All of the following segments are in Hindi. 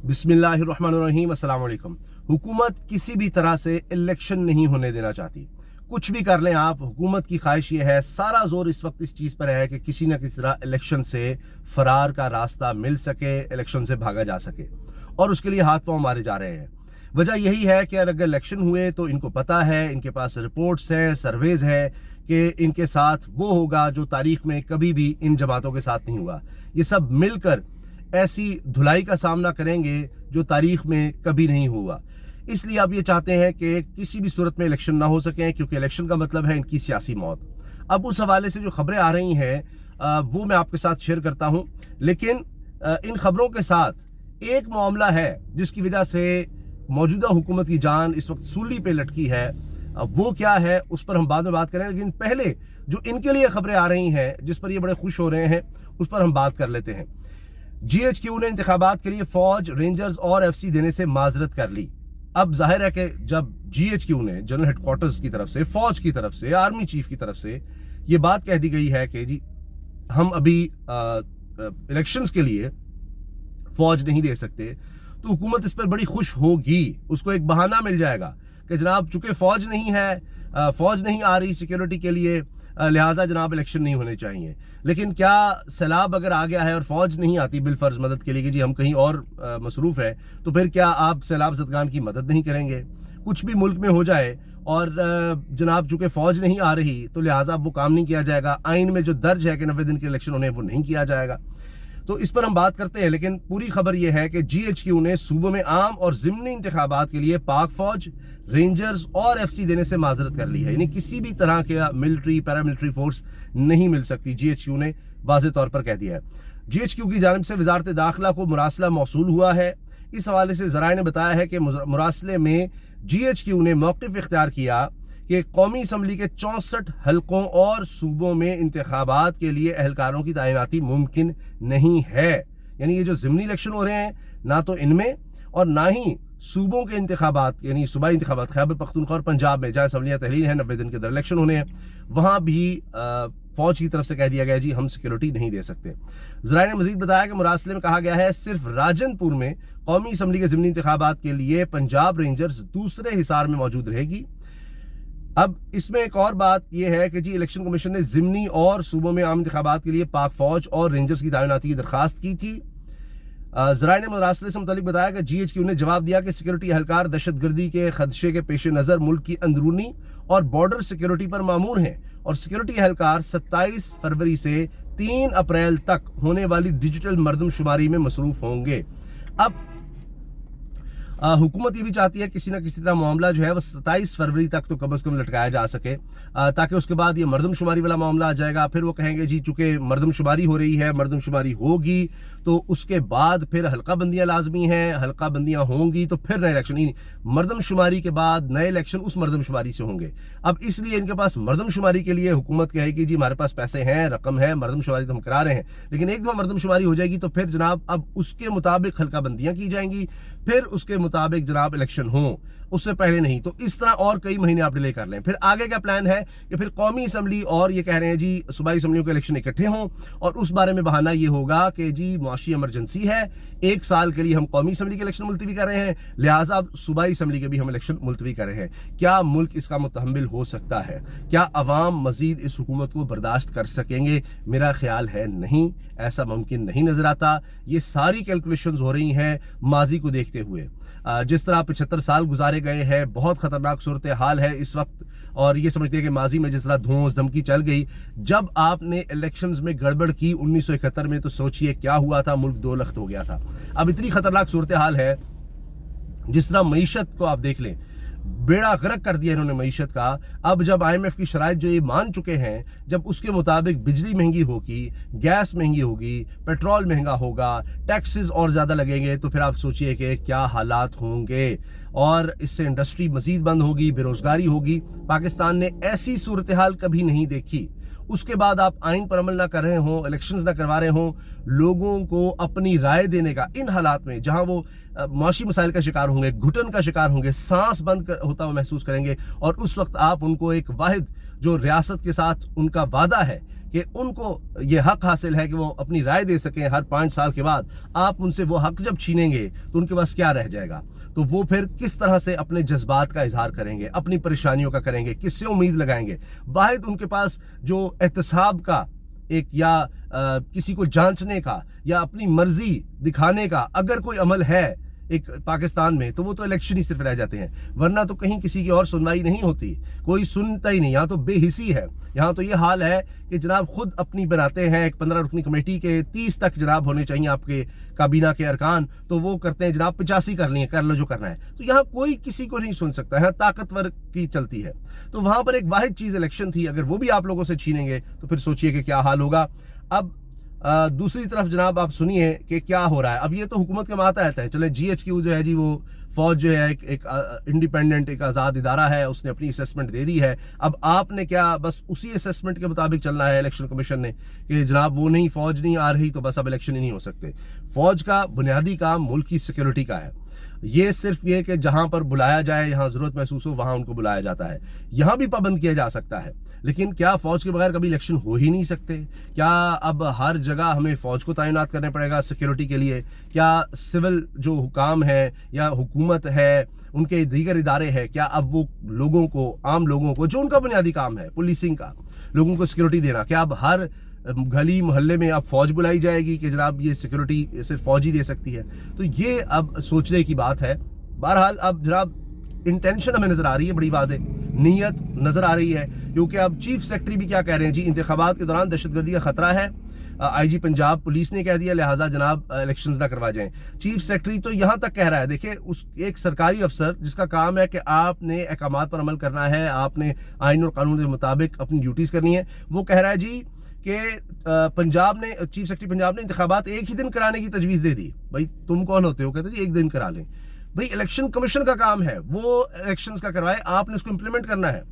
बिस्मिल्लाहिर्रहमानिर्रहीम, अस्सलाम वालेकुम। हुकूमत किसी भी तरह से इलेक्शन नहीं होने देना चाहती। कुछ भी कर लें आप, हुकूमत की ख्वाहिश ये है, सारा जोर इस वक्त इस चीज़ पर है कि किसी ना किसी तरह इलेक्शन से फरार का रास्ता मिल सके, इलेक्शन से भागा जा सके, और उसके लिए हाथ पांव मारे जा रहे हैं। वजह यही है कि अगर इलेक्शन हुए तो इनको पता है, इनके पास रिपोर्ट्स हैं, सर्वेज हैं कि इनके साथ वो होगा जो तारीख में कभी भी इन जमातों के साथ नहीं हुआ। ये सब मिलकर ऐसी धुलाई का सामना करेंगे जो तारीख में कभी नहीं हुआ। इसलिए अब ये चाहते हैं कि किसी भी सूरत में इलेक्शन ना हो सके, क्योंकि इलेक्शन का मतलब है इनकी सियासी मौत। अब उस हवाले से जो खबरें आ रही हैं वो मैं आपके साथ शेयर करता हूं, लेकिन इन खबरों के साथ एक मामला है जिसकी वजह से मौजूदा हुकूमत की जान इस वक्त सूली पे लटकी है। अब वो क्या है उस पर हम बाद में बात करें, लेकिन पहले जो इनके लिए खबरें आ रही हैं जिस पर ये बड़े खुश हो रहे हैं उस पर हम बात कर लेते हैं। GHQ ने इंतखाबात के लिए फौज, रेंजर्स और FC देने से माजरत कर ली। अब जाहिर है कि जब GHQ ने जनरल हेडक्वार्टर्स की तरफ से, फौज की तरफ से, आर्मी चीफ की तरफ से ये बात कह दी गई है कि जी हम अभी इलेक्शंस के लिए फौज नहीं दे सकते, तो हुकूमत इस पर बड़ी खुश होगी। उसको एक बहाना मिल जाएगा कि जनाब चूंकि फौज नहीं है, फौज नहीं आ रही सिक्योरिटी के लिए, लिहाजा जनाब इलेक्शन नहीं होने चाहिए। लेकिन क्या सैलाब अगर आ गया है और फौज नहीं आती बिलफर्ज मदद के लिए कि जी हम कहीं और मसरूफ है, तो फिर क्या आप सैलाब ज़दगान की मदद नहीं करेंगे? कुछ भी मुल्क में हो जाए और जनाब चूंकि फौज नहीं आ रही तो लिहाजा वो काम नहीं किया जाएगा। आइन में जो दर्ज है कि 90 दिन के इलेक्शन होने, वो नहीं किया जाएगा। तो इस पर हम बात करते हैं, लेकिन पूरी खबर यह है कि GHQ ने सूबों में आम और ज़िमनी इंतखाबात के लिए पाक फौज, रेंजर्स और FC देने से माजरत कर ली है। यानी किसी भी तरह के मिलिट्री, पैरामिलिट्री फोर्स नहीं मिल सकती, GHQ ने वाज़ेह तौर पर कह दिया है। GHQ की जानिब से वजारत दाखिला को मुरासला मौसूल हुआ है। इस हवाले से ज़राए ने बताया है कि मुरासले में GHQ ने मौक़िफ़ इख्तियार किया कि कौमी असम्बली के 64 हलकों और सूबों में इंतखाबात के लिए एहलकारों की तैनाती मुमकिन नहीं है। यानी ये जो ज़िमनी इलेक्शन हो रहे हैं, ना तो इनमें और ना ही सूबों के इंतखाबात, यानी सूबाई इंतखाबात खैबर पख्तूनख्वा और पंजाब में जहाँ असम्बलियाँ तहरीर हैं, 90 दिन के अंदर इलेक्शन होने हैं, वहाँ भी फौज की तरफ से कह दिया गया जी हम सिक्योरिटी नहीं दे सकते। ज़राए ने मजीद बताया कि मुरासले में कहा गया है सिर्फ राजनपुर में कौमी असम्बली के ज़िमनी इंतखाबात के लिए पंजाब रेंजर्स दूसरे हिसार में मौजूद रहेगी। अब इसमें एक और बात यह है कि जी इलेक्शन कमीशन ने ज़िमनी और सूबों में आम इंतखाबात के लिए पाक फौज और रेंजर्स की तैनाती की दरखास्त की थी। ज़राए ने मुरासले से मुतालिक बताया कि GHQ ने जवाब दिया कि सिक्योरिटी एहलकार दहशतगर्दी के खदशे के पेश नज़र मुल्क की अंदरूनी और बॉर्डर सिक्योरिटी पर मामूर हैं और सिक्योरिटी एहलकार 27 फरवरी से 3 अप्रैल तक होने वाली डिजिटल मरदमशुमारी में मसरूफ होंगे। अब हुकूमत ये भी चाहती है किसी ना किसी तरह मामला जो है वह 27 फरवरी तक तो कम अज़ कम लटकाया जा सके, ताकि उसके बाद ये मरदमशुमारी वाला मामला आ जाएगा। फिर वो कहेंगे जी चूंकि मरदमशुमारी हो रही है, मरदमशुमारी होगी तो उसके बाद फिर हल्का बंदियाँ लाजमी हैं, हल्का बंदियाँ होंगी तो फिर नए इलेक्शन, मरदमशुमारी के बाद नए इलेक्शन उस मरदमशुमारी से होंगे। अब इसलिए इनके पास मरदमशुमारी के लिए हुकूमत कहेगी जी हमारे पास पैसे हैं, रकम है, मरदमशुमारी तो हम करा रहे हैं, लेकिन एक दफ़ा मरदमशुमारी हो जाएगी तो फिर जनाब अब उसके मुताबिक हल्का बंदियाँ की जाएंगी, फिर उसके मुताबिक जनाब इलेक्शन हो, उससे पहले नहीं। तो इस तरह और कई महीने आप डिले कर लें। फिर आगे का प्लान है कि फिर कौमी असम्बली और ये कह रहे हैं जी सूबाई असम्बलियों के इलेक्शन इकट्ठे हों, और उस बारे में बहाना ये होगा कि जी मुआशी इमरजेंसी है, 1 साल के लिए हम कौमी असम्बली के इलेक्शन मुलतवी कर रहे हैं, लिहाजा सूबाई असम्बली के भी हम इलेक्शन मुलतवी कर रहे हैं। क्या मुल्क इसका मुतहम्मिल हो सकता है? क्या अवाम मजीद इस हुकूमत को बर्दाश्त कर सकेंगे? मेरा ख्याल है नहीं, ऐसा मुमकिन नहीं नजर आता। ये सारी कैलकुलेशंस हो रही हैं माजी को देखते हुए। जिस तरह 75 साल गुजारे गए हैं, बहुत खतरनाक सूरत हाल है इस वक्त, और ये समझते हैं कि माजी में जिस तरह धोस धमकी चल गई, जब आपने इलेक्शंस में गड़बड़ की 1971 में, तो सोचिए क्या हुआ था, मुल्क 2 लख्त हो गया था। अब इतनी खतरनाक सूरत हाल है, जिस तरह मईशत को आप देख लें, बेड़ा गर्क कर दिया इन्होंने मईशत का। अब जब IMF की शराइत जो ये मान चुके हैं, जब उसके मुताबिक बिजली महंगी होगी, गैस महंगी होगी, पेट्रोल महंगा होगा, टैक्सेस और ज़्यादा लगेंगे, तो फिर आप सोचिए कि क्या हालात होंगे, और इससे इंडस्ट्री मजीद बंद होगी, बेरोजगारी होगी। पाकिस्तान ने ऐसी सूरत हाल कभी नहीं देखी। उसके बाद आप आइन पर अमल ना कर रहे हों, इलेक्शंस ना करवा रहे हों, लोगों को अपनी राय देने का इन हालात में, जहां वो माशी मसाइल का शिकार होंगे, घुटन का शिकार होंगे, सांस बंद होता हुआ महसूस करेंगे, और उस वक्त आप उनको एक वाहिद जो रियासत के साथ उनका वादा है कि उनको ये हक हासिल है कि वो अपनी राय दे सकें हर 5 साल के बाद, आप उनसे वो हक जब छीनेंगे तो उनके पास क्या रह जाएगा? तो वो फिर किस तरह से अपने जज्बात का इजहार करेंगे, अपनी परेशानियों का करेंगे, किससे उम्मीद लगाएंगे? वाहिद उनके पास जो एहतसाब का एक या किसी को जांचने का या अपनी मर्जी दिखाने का अगर कोई अमल है एक पाकिस्तान में, तो वो तो इलेक्शन ही सिर्फ रह जाते हैं, वरना तो कहीं किसी की और सुनवाई नहीं होती, कोई सुनता ही नहीं। यहाँ तो बेहिसी है। यहाँ तो ये हाल है कि जनाब खुद अपनी बनाते हैं एक 15 रुकनी कमेटी के 30 तक जनाब होने चाहिए आपके काबीना के अरकान, तो वो करते हैं जनाब 85 कर लिए, कर लो जो करना है। तो यहाँ कोई किसी को नहीं सुन सकता है, ताकतवर की चलती है। तो वहां पर एक वाहिद चीज इलेक्शन थी, अगर वो भी आप लोगों से छीनेंगे तो फिर सोचिए कि क्या हाल होगा। अब दूसरी तरफ जनाब आप सुनिए कि क्या हो रहा है। अब ये तो हुकूमत के मातहत है, चले GHQ जो है जी, वो फौज जो है एक इंडिपेंडेंट एक आज़ाद इदारा है, उसने अपनी असेसमेंट दे दी है। अब आपने क्या बस उसी असेसमेंट के मुताबिक चलना है इलेक्शन कमीशन ने कि जनाब वो नहीं, फौज नहीं आ रही तो बस अब इलेक्शन ही नहीं हो सकते। फौज का बुनियादी काम मुल्क की सिक्योरिटी का है। ये सिर्फ ये कि जहां पर बुलाया जाए, यहाँ जरूरत महसूस हो वहां उनको बुलाया जाता है, यहाँ भी पाबंद किया जा सकता है। लेकिन क्या फौज के बगैर कभी इलेक्शन हो ही नहीं सकते? क्या अब हर जगह हमें फौज को तैनात करना पड़ेगा सिक्योरिटी के लिए? क्या सिविल जो हुकाम है या हुकूमत है, उनके दीगर इदारे हैं, क्या अब वो लोगों को, आम लोगों को, जो उनका बुनियादी काम है पुलिसिंग का, लोगों को सिक्योरिटी देना, क्या अब हर गली मोहल्ले में अब फौज बुलाई जाएगी कि जनाब ये सिक्योरिटी सिर्फ फौज ही दे सकती है? तो ये अब सोचने की बात है। बहरहाल अब जनाब इंटेंशन हमें नजर आ रही है, बड़ी वाज़ेह नीयत नजर आ रही है, क्योंकि अब चीफ सेक्रेटरी भी क्या कह रहे हैं जी, इंतखाबात के दौरान दहशतगर्दी का खतरा है, IG पंजाब पुलिस ने कह दिया, लिहाजा जनाब इलेक्शंस ना करवा जाएं। चीफ सेक्रेटरी तो यहां तक कह रहा है, देखिए उस एक सरकारी अफसर जिसका काम है कि आपने अहकामात पर अमल करना है, आपने आइन और कानून के मुताबिक अपनी ड्यूटीज करनी है, वो कह रहा है जी कि पंजाब ने, चीफ सेक्रेटरी पंजाब ने इंतखाबात एक ही दिन कराने की तजवीज़ दे दी। भाई तुम कौन होते हो? कहते जी एक दिन करा लें। भाई इलेक्शन कमीशन का काम है, वो इलेक्शंस का करवाए, आपने उसको इंप्लीमेंट करना है,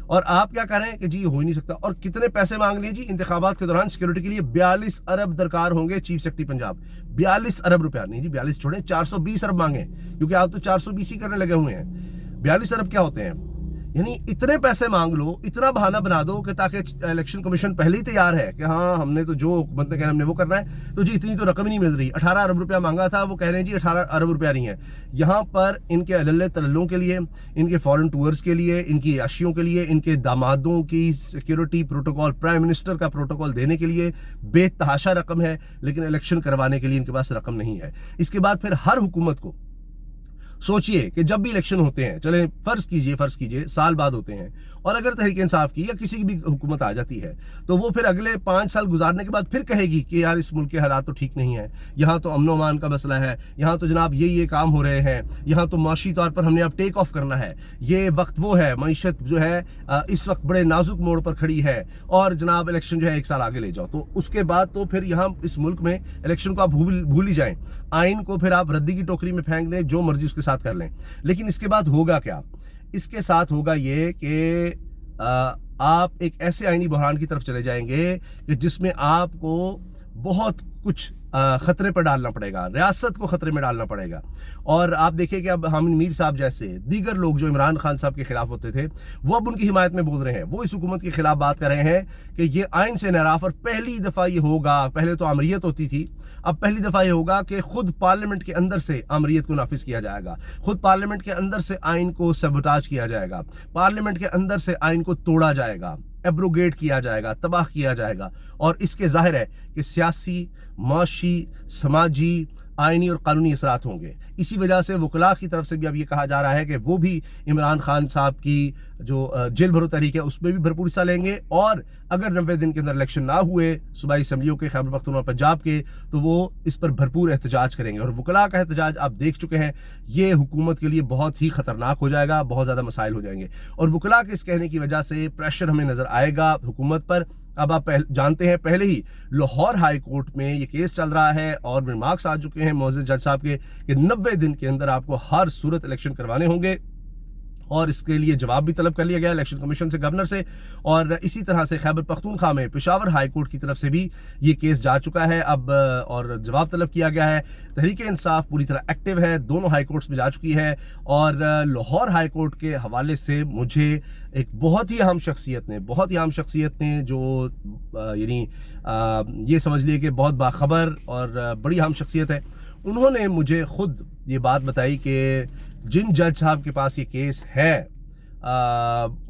और आप क्या कह रहे हैं कि जी हो ही नहीं सकता। और कितने पैसे मांग लिए जी इंतखाबात के दौरान सिक्योरिटी के लिए? 42 अरब दरकार होंगे चीफ सेक्रेटरी पंजाब। 42 अरब रुपया नहीं जी, 42 छोड़े, 420 अरब मांगे, क्योंकि आप तो 420 ही करने लगे हुए हैं। 42 अरब क्या होते हैं? यानी इतने पैसे मांग लो, इतना बहाना बना दो कि ताकि इलेक्शन कमीशन पहले ही तैयार है कि हाँ हमने तो जो हुकूमत ने कहना हमने वो करना है, तो जी इतनी तो रकम ही नहीं मिल रही। 18 अरब रुपया मांगा था, वो कह रहे हैं जी 18 अरब रुपया नहीं है। यहाँ पर इनके अल्ले तल्लों के लिए, इनके फॉरेन टूर्स के लिए, इनकी याशियों के लिए, इनके दामादों की सिक्योरिटी प्रोटोकॉल, प्राइम मिनिस्टर का प्रोटोकॉल देने के लिए बेतहाशा रकम है, लेकिन इलेक्शन करवाने के लिए इनके पास रकम नहीं है। इसके बाद फिर हर हुकूमत को सोचिए कि जब भी इलेक्शन होते हैं, चले फर्ज कीजिए साल बाद होते हैं, और अगर तहरीक इंसाफ की या किसी की भी हुकूमत आ जाती है, तो वो फिर अगले 5 साल गुजारने के बाद फिर कहेगी कि यार इस मुल्क के हालात तो ठीक नहीं है, यहाँ तो अमन अमान का मसला है, यहाँ तो जनाब ये काम हो रहे हैं, यहाँ तो माशी तौर पर हमने अब टेक ऑफ करना है, ये वक्त वो है, मईशत जो है इस वक्त बड़े नाजुक मोड़ पर खड़ी है, और जनाब इलेक्शन जो है 1 साल आगे ले जाओ। तो उसके बाद तो फिर यहाँ इस मुल्क में इलेक्शन को आप भूल ही जाएं, आइन को फिर आप रद्दी की टोकरी में फेंक दें, जो मर्जी उसके साथ कर लें। लेकिन इसके बाद होगा क्या? इसके साथ होगा ये कि आप एक ऐसे आईनी बहरान की तरफ चले जाएंगे कि जिसमें आपको बहुत कुछ खतरे पर डालना पड़ेगा, रियासत को खतरे में डालना पड़ेगा। और आप देखिए कि अब हामिद मीर साहब जैसे दीगर लोग जो इमरान खान साहब के खिलाफ होते थे, वो अब उनकी हिमायत में बोल रहे हैं, वो इस हुकूमत के खिलाफ बात कर रहे हैं कि ये आइन से इनहराफ, और पहली दफा ये होगा, पहले तो आमरीत होती थी, अब पहली दफा ये होगा कि खुद पार्लियामेंट के अंदर से आमरीत को नाफिज किया जाएगा, खुद पार्लियामेंट के अंदर से आइन को सबोटाज किया जाएगा, पार्लियामेंट के अंदर से आइन को तोड़ा जाएगा, एब्रोगेट किया जाएगा, तबाह किया जाएगा। और इसके जाहिर है कि सियासी, माशी, समाजी, आइनी और कानूनी असरात होंगे। इसी वजह से वकला की तरफ से भी अब ये कहा जा रहा है कि वो भी इमरान खान साहब की जो जेल भरो तहरीक है उसमें भी भरपूर हिस्सा लेंगे, और अगर 90 दिन के अंदर इलेक्शन ना हुए सूबाई असम्बलियों के, खैबर पख्तूनख्वा पंजाब के, तो वो इस पर भरपूर एहतजाज करेंगे। और वकला का एहतजाज आप देख चुके हैं, ये हुकूमत के लिए बहुत ही खतरनाक हो जाएगा, बहुत ज़्यादा मसाइल हो जाएंगे। और वकला के इस कहने की वजह से प्रेशर हमें नज़र आएगा हुकूमत पर। अब आप जानते हैं पहले ही लाहौर हाई कोर्ट में ये केस चल रहा है, और रिमार्क्स आ चुके हैं मोअज़्ज़ज़ जज साहब के कि 90 दिन के अंदर आपको हर सूरत इलेक्शन करवाने होंगे, और इसके लिए जवाब भी तलब कर लिया गया इलेक्शन कमीशन से, गवर्नर से। और इसी तरह से खैबर पख्तूनख्वा में पेशावर हाई कोर्ट की तरफ से भी ये केस जा चुका है अब, और जवाब तलब किया गया है। तहरीक इंसाफ पूरी तरह एक्टिव है, दोनों हाई कोर्ट्स में जा चुकी है। और लाहौर हाई कोर्ट के हवाले से मुझे एक बहुत ही अहम शख्सियत ने जो यानी ये समझ लिए कि बहुत बाखबर और बड़ी अहम शख्सियत है, उन्होंने मुझे खुद ये बात बताई कि जिन जज साहब के पास ये केस है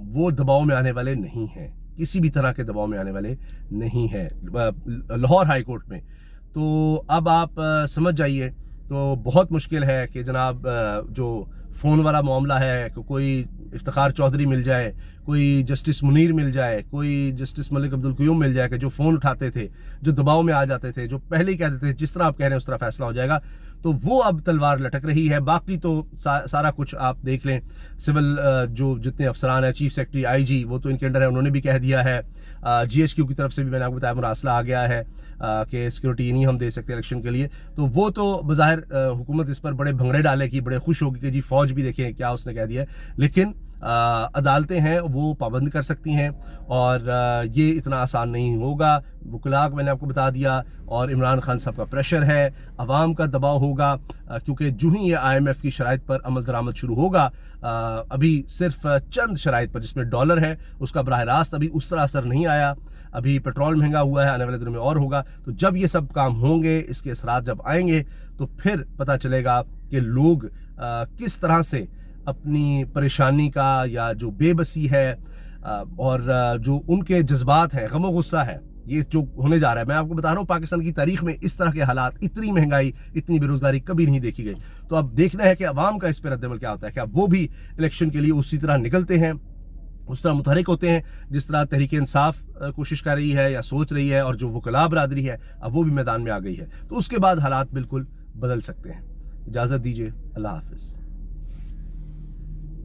वो दबाव में आने वाले नहीं हैं, किसी भी तरह के दबाव में आने वाले नहीं हैं लाहौर हाई कोर्ट में। तो अब आप समझ जाइए, तो बहुत मुश्किल है कि जनाब जो फ़ोन वाला मामला है, कोई इफ्तिखार चौधरी मिल जाए, कोई जस्टिस मुनीर मिल जाए, कोई जस्टिस मलिक अब्दुल क़य्यूम मिल जाए कि जो फ़ोन उठाते थे, जो दबाव में आ जाते थे, जो पहले ही कह देते थे जिस तरह आप कह रहे हैं उस तरह फैसला हो जाएगा, तो वो अब तलवार लटक रही है। बाकी तो सारा कुछ आप देख लें, सिविल जो जितने अफसरान हैं, चीफ सेक्रेटरी, आईजी, वो तो इनके अंडर है, उन्होंने भी कह दिया है। जीएचक्यू की तरफ से भी मैंने आपको बताया मुरासला आ गया है कि सिक्योरिटी नहीं हम दे सकते इलेक्शन के लिए। तो वो तो बज़ाहिर हुकूमत इस पर बड़े भंगड़े डालेगी, बड़े खुश होगी कि जी फौज भी देखें क्या उसने कह दिया है, लेकिन अदालतें हैं वो पाबंद कर सकती हैं और ये इतना आसान नहीं होगा। वकलाक मैंने आपको बता दिया, और इमरान खान साहब का प्रेशर है, अवाम का दबाव होगा, क्योंकि जो ही ये IMF की शराइत पर अमल दरामद शुरू होगा, अभी सिर्फ चंद शराइत पर जिसमें डॉलर है उसका बराह रास्त अभी उस तरह असर नहीं आया, अभी पेट्रोल महंगा हुआ है, आने वाले दिनों में और होगा। तो जब ये सब काम होंगे, इसके असरात जब आएंगे, तो फिर पता चलेगा कि लोग किस तरह से अपनी परेशानी का या जो बेबसी है और जो उनके जज्बात हैं, गम गुस्सा है, ये जो होने जा रहा है। मैं आपको बता रहा हूँ पाकिस्तान की तारीख में इस तरह के हालात, इतनी महंगाई, इतनी बेरोजगारी कभी नहीं देखी गई। तो अब देखना है कि अवाम का इस पर रद्दअमल क्या होता है, क्या वो भी इलेक्शन के लिए उसी तरह निकलते हैं, उस तरह मुतहरिक होते हैं जिस तरह तहरीक इंसाफ कोशिश कर रही है या सोच रही है, और जो वकला बरादरी है अब वो भी मैदान में आ गई है। तो उसके बाद हालात बिल्कुल बदल सकते हैं। इजाज़त दीजिए, अल्लाह हाफिज़।